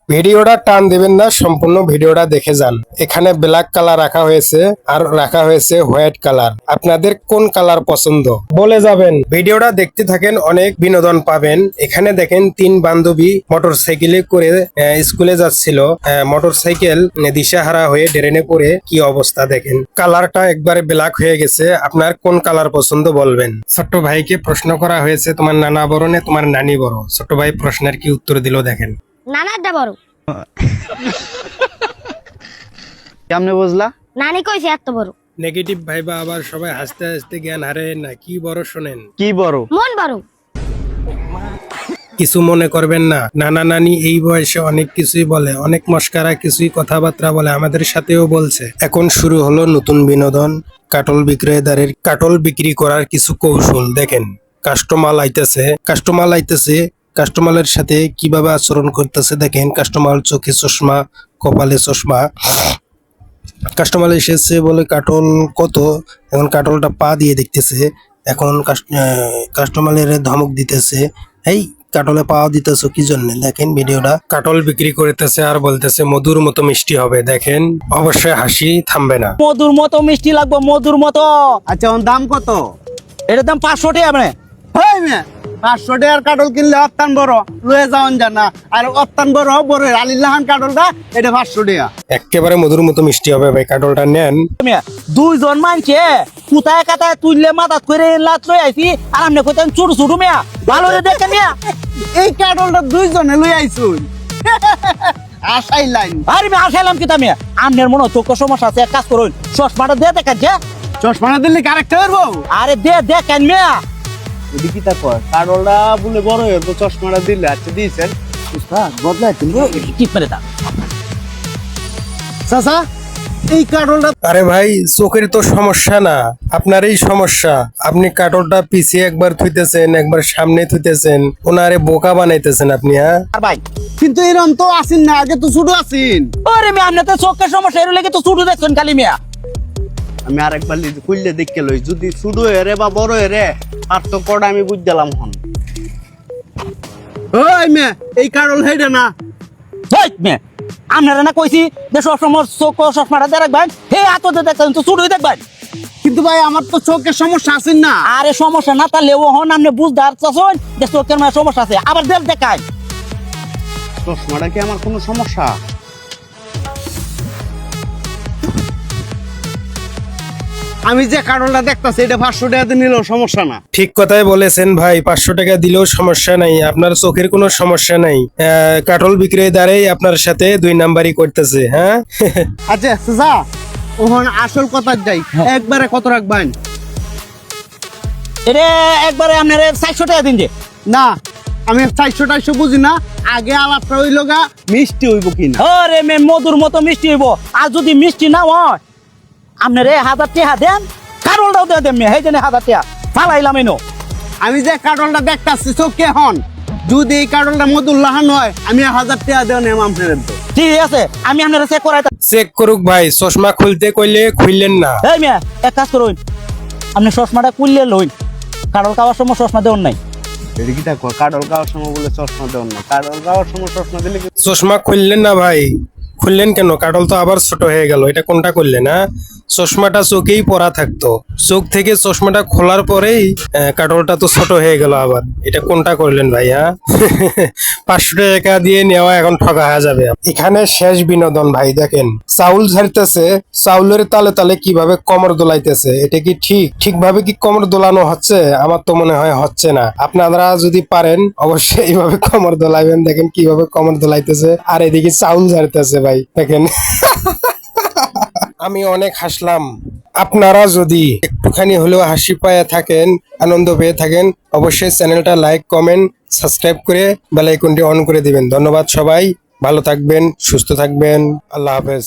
ভিডিওটা টান দিবেন না, সম্পূর্ণ ভিডিওটা দেখে যান। এখানে ব্ল্যাক কালার রাখা হয়েছে আর রাখা হয়েছে হোয়াইট কালার। আপনাদের কোন কালার পছন্দ বলে যাবেন। ভিডিওটা দেখতে থাকেন, অনেক বিনোদন পাবেন। এখানে দেখেন 3 বান্ধবী মোটর সাইকেলে করে স্কুলে যাচ্ছিল। মোটর সাইকেল দিশাহারা হয়ে ড্রেনে পড়ে কি অবস্থা দেখেন। কালারটা একবারে ব্ল্যাক হয়ে গেছে। আপনার কোন কালার পছন্দ বলবেন। ছোট্ট ভাইকে প্রশ্ন করা হয়েছে, তোমার নানা বড় না তোমার নানি বড়? ছোট্ট ভাই প্রশ্নের কি উত্তর দিল দেখেন। নানারটা বড়। কেমনে বুঝলা? নানি কইছে এত বড়। নেগেটিভ ভাইবা আবার সবাই হাসতে হাসতে জ্ঞান হারে না। কি বড় শোনেন, কি বড়? মন বড়। কিছু মনে করবেন না। নানা নানি এই বয়সে অনেক কিছুই বলে, অনেক মস্কারা কিছুই কথাবার্তা বলে, আমাদের সাথেও বলছে। এখন শুরু হলো নতুন বিনোদন, কাটল বিক্রয়দারের কাটল বিক্রি করার কিছু কৌশল দেখেন। কাস্টমার আইতেছে, কাস্টমারের সাথে কিভাবে আচরণ করতেছে দেখেন। কাস্টমার চোখে চশমা, কপালে চশমা। কাস্টমার এসেছে বলে কাটল কত, এখন কাটলটা পা দিয়ে দেখতেছে। এখন কাস্টমারের ধমক দিতেছে, এই কাটলে পাওয়া দিতেছ কি জন্য? দেখেন ভিডিওটা। কাটল বিক্রি করতেছে আর বলতেছে মধুর মতো মিষ্টি হবে। দেখেন অবশ্যই হাসি থামবে না। মধুর মতো মিষ্টি লাগবে, মধুর মতো। আচ্ছা ওর দাম কত? এটার দাম 500 টাকা। মানে হই মে 500 টাকার কাটল কিনলে অত্যান বড় লয়ে যাওন জানা, আর অত্যান বড় বড় আলিল্লাহান কাটলটা এটা 500 টাকা। একেবারে মধুর মতো মিষ্টি হবে ভাই, কাটলটা নেন। দুইজন মানছে কুতায় কাতায় তুললে মাথা করে লাত লই আইছি, আর আমনে কইতেন ছোট ছোট মেয়া ভালো রে দেখেন মিয়া। এই কাটলটা দুইজনে লই আইছুন। আশাই লাইন। আরে আমি আসাইলাম কি তামিয়া? আমনের মনে চোখ সমস্যা আছে, এক কাজ করুন, চশমাটা দিয়ে দেখেন যে। চশমাটা দিলে কারেক্ট হইবো। আরে দেখেন মিয়া। এদিকে কি তা কয়? কাটলটা বলে বড় হইবো, চশমাটা দিলে। আচ্ছা দিয়েছেন উস্তাদ, বদলাই তুমি ঠিক মেরে দাও চাচা। এই কাটলটা আরে ভাই চোখের তো সমস্যা না, আপনারই সমস্যা। আপনি কাটলটা পিছিয়ে একবার থুইতেছেন, একবার সামনে থুইতেছেন, ওনারে বোকা বানাইতেছেন আপনি। হ্যাঁ আর ভাই, কিন্তু এরম তো আসিন না, আগে তো ছোট আসিন। ওরে মিয়া আমনে তো চোখের সমস্যা এর লাগি তো ছোট দেখছেন খালি মিয়া। আমি আরেকবার খুললে দেখে লই, যদি ছোট হেরে বা বড় হেরে আর তো কটা আমি বুঝ গেলাম হন। ওই মে এই কাটল হেডে না। হেই মিয়া, আপনারা না কইছি যে সবসময় চোখ চশমাটা দিয়ে রাখবেন, হে আততে দেখছেন তো ছোটই দেখবেন। কিন্তু ভাই আমার তো চোখের সমস্যা আসেন না। আরে সমস্যা না তাহলে ও হন আপনি বুঝতে পারছেন যে চোখের মানে সমস্যা আছে, আবার দেখায়। চশমাটা কি আমার কোনো সমস্যা? আমি যে কাটলটা দেখতাছি এটা 500 টাকাতে নিলেও সমস্যা না। ঠিক কথাই বলেছেন ভাই, 500 টাকা দিলেও সমস্যা নাই, আপনার চোখের কোনো সমস্যা নাই। কাটল বিক্রয়দারেই আপনার সাথে 2 নাম্বারই করতেছে। হ্যাঁ আচ্ছা চাচা, ওহন আসল কথা যাই, একবারে কত রাখবেন? এটা একবারে আপনার 400 টাকা দিন যে। না আমি 400 বুঝি না, আগে আলাপটা হইল গা মিষ্টি হইব কিনা। আরে মে মধুর মতো মিষ্টি হইব, আর যদি মিষ্টি না হয় আপনার 1000 টাকা দেন, কারলটাও দিয়ে দেন মেয়ে, এই জন্য 1000 টাকা ফালাইলাম এনো। আমি যে কাটলটা দেখতাছি চোখে হন, যদি এই কাটলটা মধুল্লাহান হয় আমি 1000 টাকা দেও নেম আপনার। ঠিক আছে, আমি আপনার চেক করাইতাম। চেক করুক ভাই, চশমা খুলতে কইলে খুললেন না। এই মেয়ে এক কাজ করুন, আপনি চশমাটা খুললে লইন, কারল খাওয়ার সময় চশমা দেওয়ার নাই। এটা কি তা কয়? কাটল খাওয়ার সময় বলে চশমা দেওয়ার না, কাটল খাওয়ার সময় চশমা দিলে কি? চশমা খুললেন না ভাই? খুললেন কেন? কাটল তো আবার ছোট হয়ে গেল। এটা কোনটা করলেন? হ্যাঁ, চশমাটা চোখেই পরা থাকতো, চোখ থেকে চশমাটা খোলার পরেই কাটলটা তো ছোট হয়ে গেল আবার। এটা কোনটা করলেন ভাই? হ্যাঁ 500 টাকা দিয়ে নেওয়া এখন ঠকা হয়ে যাবে। এখানে শেষ বিনোদন ভাই, দেখেন চাউল ঝাড়তেছে, চাউলের তালে তালে কিভাবে কমর দোলাইতেছে। এটা কি ঠিকভাবে কি কমর দোলানো হচ্ছে? আমার তো মনে হয় হচ্ছে না। আপনারা যদি পারেন অবশ্যই এইভাবে কমর দোলাইবেন। দেখেন কিভাবে কমর দোলাইতেছে, আর এদিকে চাউল ঝাড়তেছে ভাই, দেখেন। আমি অনেক হাসলাম। আপনারা যদি একটুখানি হলেও হাসি পায়ে থাকেন, আনন্দ পেয়ে থাকেন, অবশ্যই চ্যানেলটা লাইক, কমেন্ট, সাবস্ক্রাইব করে বেল আইকনটি অন করে দিবেন। ধন্যবাদ সবাই, ভালো থাকবেন, সুস্থ থাকবেন, আল্লাহ হাফেজ।